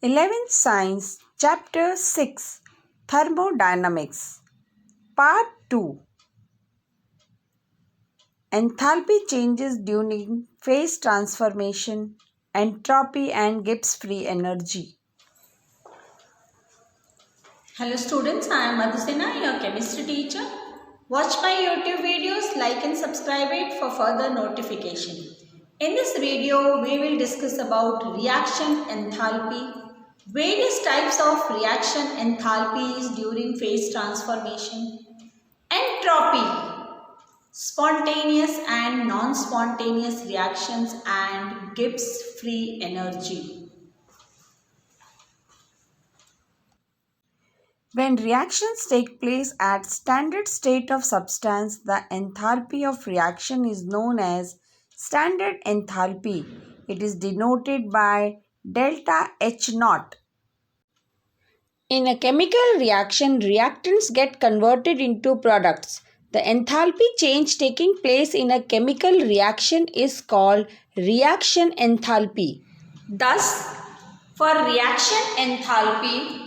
11th Science, Chapter 6, Thermodynamics, Part 2. Enthalpy changes during phase transformation, entropy and Gibbs free energy. Hello students, I am Madhusena, your chemistry teacher. Watch my YouTube videos, like and subscribe it for further notification. In this video, we will discuss about reaction enthalpy, various types of reaction enthalpies during phase transformation, entropy, spontaneous and non-spontaneous reactions, and Gibbs free energy. When reactions take place at standard state of substance, the enthalpy of reaction is known as standard enthalpy. It is denoted by delta H naught. In a chemical reaction, reactants get converted into products. The enthalpy change taking place in a chemical reaction is called reaction enthalpy. Thus, for reaction enthalpy,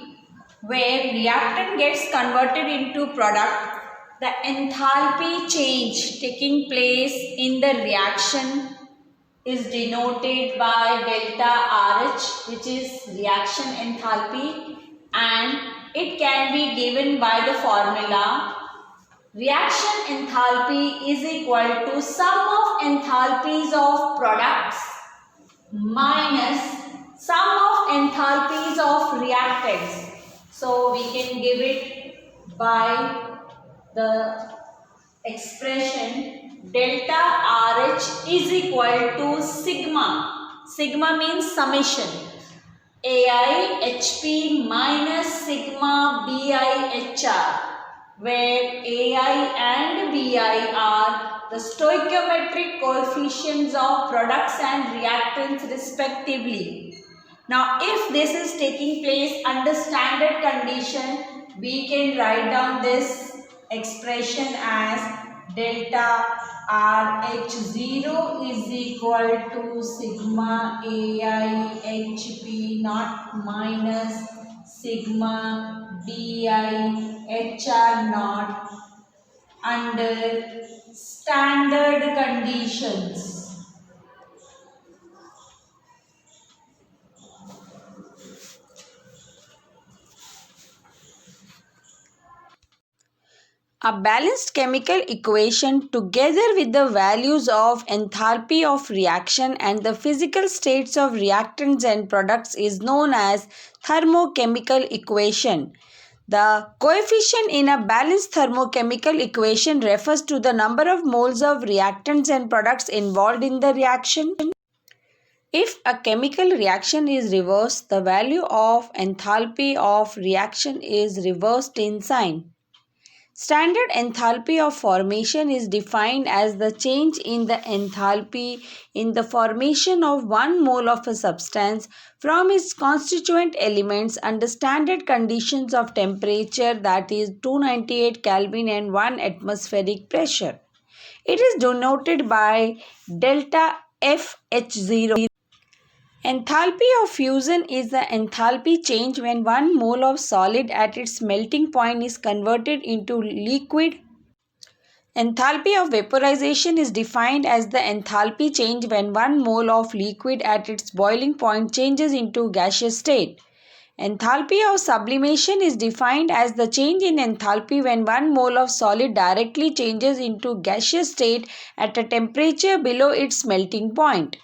where reactant gets converted into product, the enthalpy change taking place in the reaction is denoted by delta RH, which is reaction enthalpy, and it can be given by the formula reaction enthalpy is equal to sum of enthalpies of products minus sum of enthalpies of reactants. So we can give it by the expression delta RH is equal to sigma. Sigma means summation. AI HP minus sigma BI HR, where AI and BI are the stoichiometric coefficients of products and reactants respectively. Now, if this is taking place under standard condition, we can write down this expression as delta RH0 is equal to sigma AI HP naught minus sigma BI HR naught under standard conditions. A balanced chemical equation together with the values of enthalpy of reaction and the physical states of reactants and products is known as thermochemical equation. The coefficient in a balanced thermochemical equation refers to the number of moles of reactants and products involved in the reaction. If a chemical reaction is reversed, the value of enthalpy of reaction is reversed in sign. Standard enthalpy of formation is defined as the change in the enthalpy in the formation of 1 mole of a substance from its constituent elements under standard conditions of temperature, that is 298 Kelvin and 1 atmospheric pressure. It is denoted by delta FH0. Enthalpy of fusion is the enthalpy change when 1 mole of solid at its melting point is converted into liquid. Enthalpy of vaporization is defined as the enthalpy change when 1 mole of liquid at its boiling point changes into gaseous state. Enthalpy of sublimation is defined as the change in enthalpy when 1 mole of solid directly changes into gaseous state at a temperature below its melting point.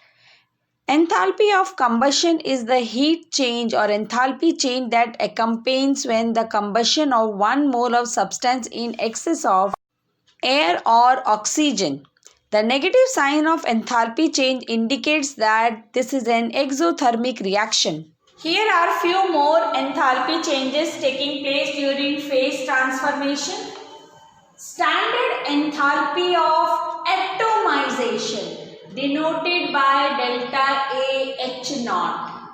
Enthalpy of combustion is the heat change or enthalpy change that accompanies when the combustion of 1 mole of substance in excess of air or oxygen. The negative sign of enthalpy change indicates that this is an exothermic reaction. Here are few more enthalpy changes taking place during phase transformation. Standard enthalpy of atomization denoted by delta AH naught.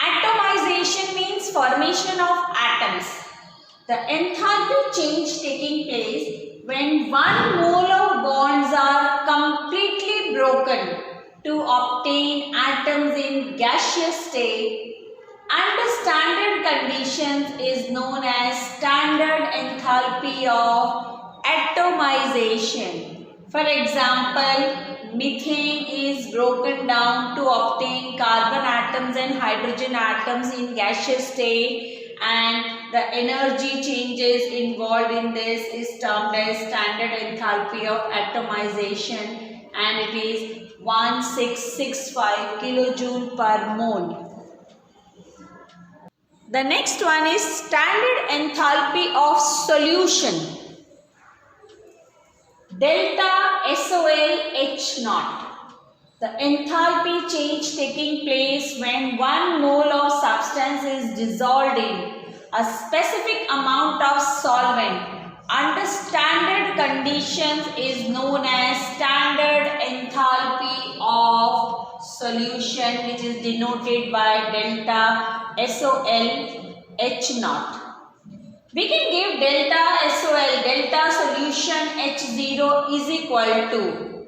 Atomization means formation of atoms. The enthalpy change taking place when 1 mole of bonds are completely broken to obtain atoms in gaseous state Under standard conditions is known as standard enthalpy of atomization. For example, methane is broken down to obtain carbon atoms and hydrogen atoms in gaseous state, and the energy changes involved in this is termed as standard enthalpy of atomization, and it is 1665 kilojoule per mole. The next one is standard enthalpy of solution. Delta SOL H naught. The enthalpy change taking place when 1 mole of substance is dissolved in a specific amount of solvent under standard conditions is known as standard enthalpy of solution, which is denoted by delta SOL H naught. We can give delta SOL, delta solution H0 is equal to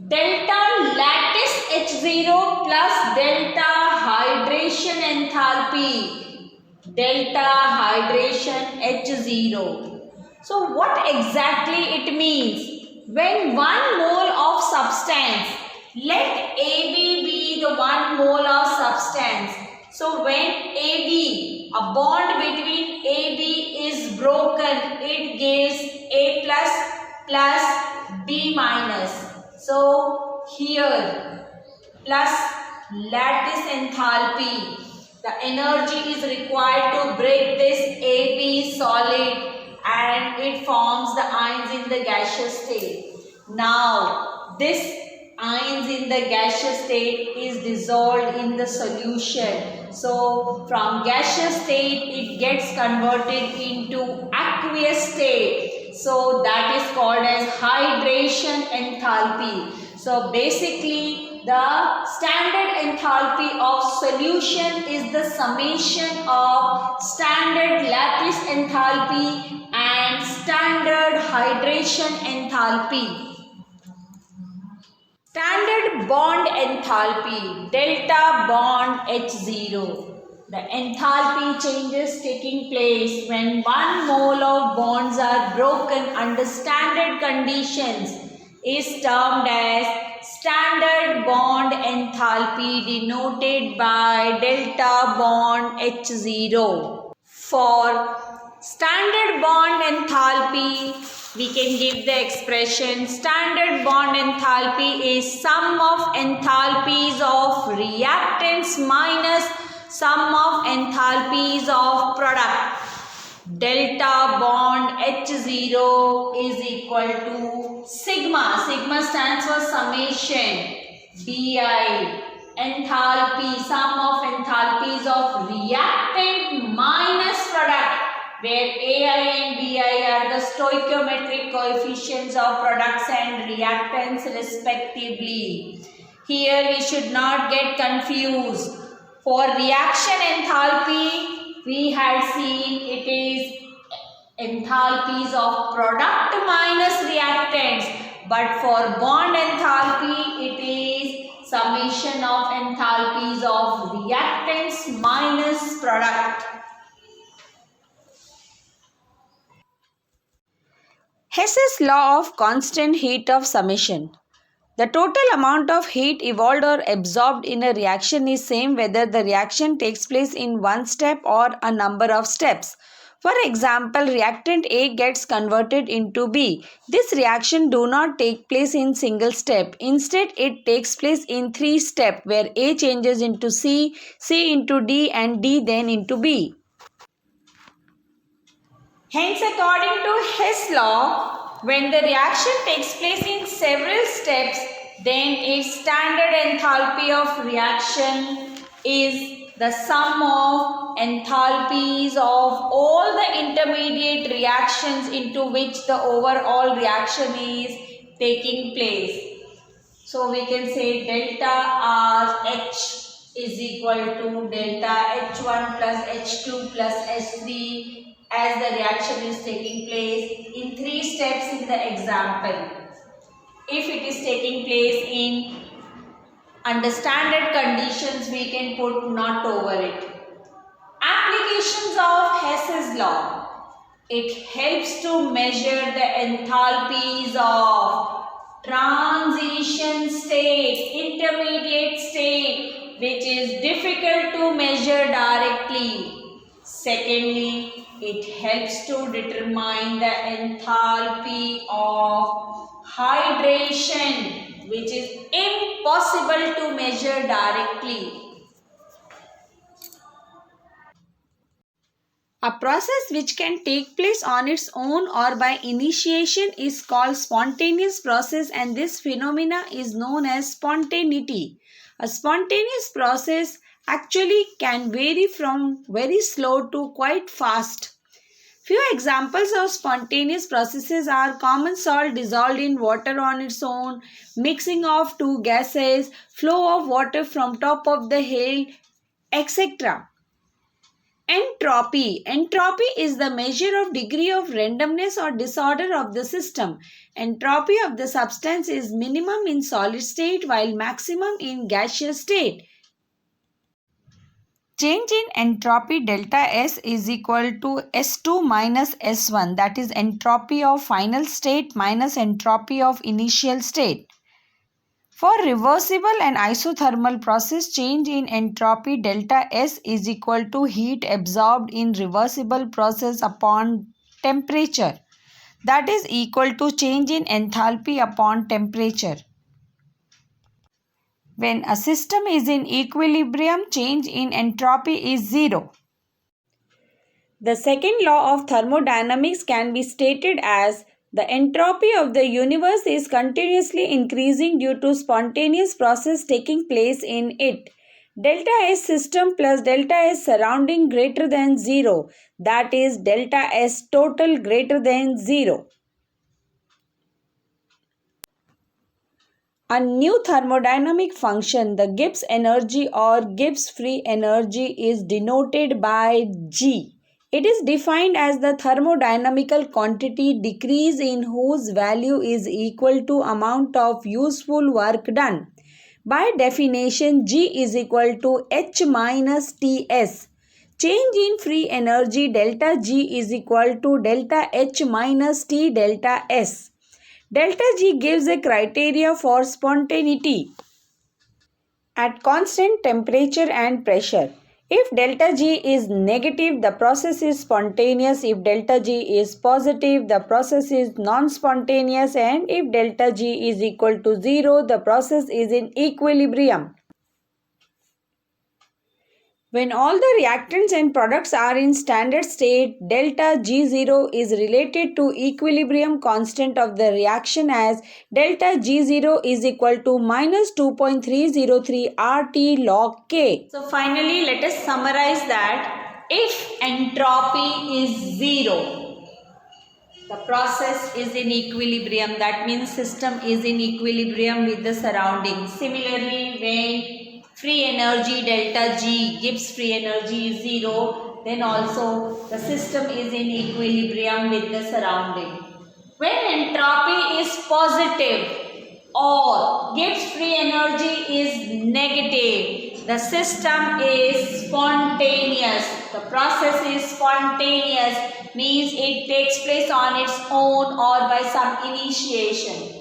delta lattice H0 plus delta hydration enthalpy, delta hydration H0. So what exactly it means? When 1 mole of substance, let AB be the 1 mole of substance. So when AB, a bond between AB is broken, it gives A plus plus B minus. So here plus lattice enthalpy, the energy is required to break this AB solid and it forms the ions in the gaseous state. Now this ions in the gaseous state is dissolved in the solution. So from gaseous state it gets converted into aqueous state. So that is called as hydration enthalpy. So basically the standard enthalpy of solution is the summation of standard lattice enthalpy and standard hydration enthalpy. Standard bond enthalpy, delta bond H0. The enthalpy changes taking place when 1 mole of bonds are broken under standard conditions is termed as standard bond enthalpy, denoted by delta bond H0. For standard bond enthalpy, we can give the expression standard bond enthalpy is sum of enthalpies of reactants minus sum of enthalpies of product. Delta bond H0 is equal to sigma. Sigma stands for summation. Bi, enthalpy, sum of enthalpies of reactant minus product, where Ai and Bi are the stoichiometric coefficients of products and reactants respectively. Here we should not get confused. For reaction enthalpy, we had seen it is enthalpies of product minus reactants, but for bond enthalpy, it is summation of enthalpies of reactants minus product. Hess's law of constant heat of summation. The total amount of heat evolved or absorbed in a reaction is same whether the reaction takes place in one step or a number of steps. For example, reactant A gets converted into B. This reaction do not take place in single step. Instead, it takes place in 3 steps where A changes into C, C into D and D then into B. Hence, according to Hess law, when the reaction takes place in several steps, then its standard enthalpy of reaction is the sum of enthalpies of all the intermediate reactions into which the overall reaction is taking place. So we can say delta RH is equal to delta H1 plus H2 plus H3 as the reaction is taking place in 3 steps in the example. If it is taking place in under standard conditions, we can put not over it. use of Hess's law. It helps to measure the enthalpies of transition state, intermediate state, which is difficult to measure directly. Secondly, it helps to determine the enthalpy of hydration, which is impossible to measure directly. A process which can take place on its own or by initiation is called spontaneous process, and this phenomena is known as spontaneity. A spontaneous process actually can vary from very slow to quite fast. Few examples of spontaneous processes are common salt dissolved in water on its own, mixing of two gases, flow of water from top of the hill, etc. Entropy. Entropy is the measure of degree of randomness or disorder of the system. Entropy of the substance is minimum in solid state while maximum in gaseous state. Change in entropy delta S is equal to S2 minus S1, that is entropy of final state minus entropy of initial state. For reversible and isothermal process, change in entropy delta S is equal to heat absorbed in reversible process upon temperature, that is equal to change in enthalpy upon temperature. When a system is in equilibrium, change in entropy is zero. The second law of thermodynamics can be stated as the entropy of the universe is continuously increasing due to spontaneous process taking place in it. Delta S system plus delta S surrounding greater than 0, that is delta S total greater than 0. A new thermodynamic function, the Gibbs energy or Gibbs free energy, is denoted by G. It is defined as the thermodynamical quantity decrease in whose value is equal to amount of useful work done. By definition, G is equal to H minus Ts. Change in free energy delta G is equal to delta H minus T delta S. Delta G gives a criteria for spontaneity at constant temperature and pressure. If delta G is negative, the process is spontaneous. If delta G is positive, the process is non-spontaneous. And if delta G is equal to 0, the process is in equilibrium. When all the reactants and products are in standard state, delta G0 is related to equilibrium constant of the reaction as delta G0 is equal to minus 2.303 RT log K. So finally, let us summarize that if entropy is 0, the process is in equilibrium. That means system is in equilibrium with the surroundings. Similarly, when free energy delta G, Gibbs free energy is 0, then also the system is in equilibrium with the surrounding. When entropy is positive or Gibbs free energy is negative, the system is spontaneous. The process is spontaneous, means it takes place on its own or by some initiation.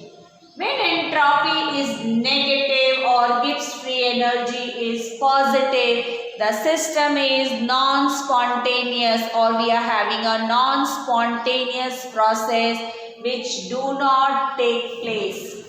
When entropy is negative or Gibbs free energy is positive, the system is non-spontaneous, or we are having a non-spontaneous process which do not take place.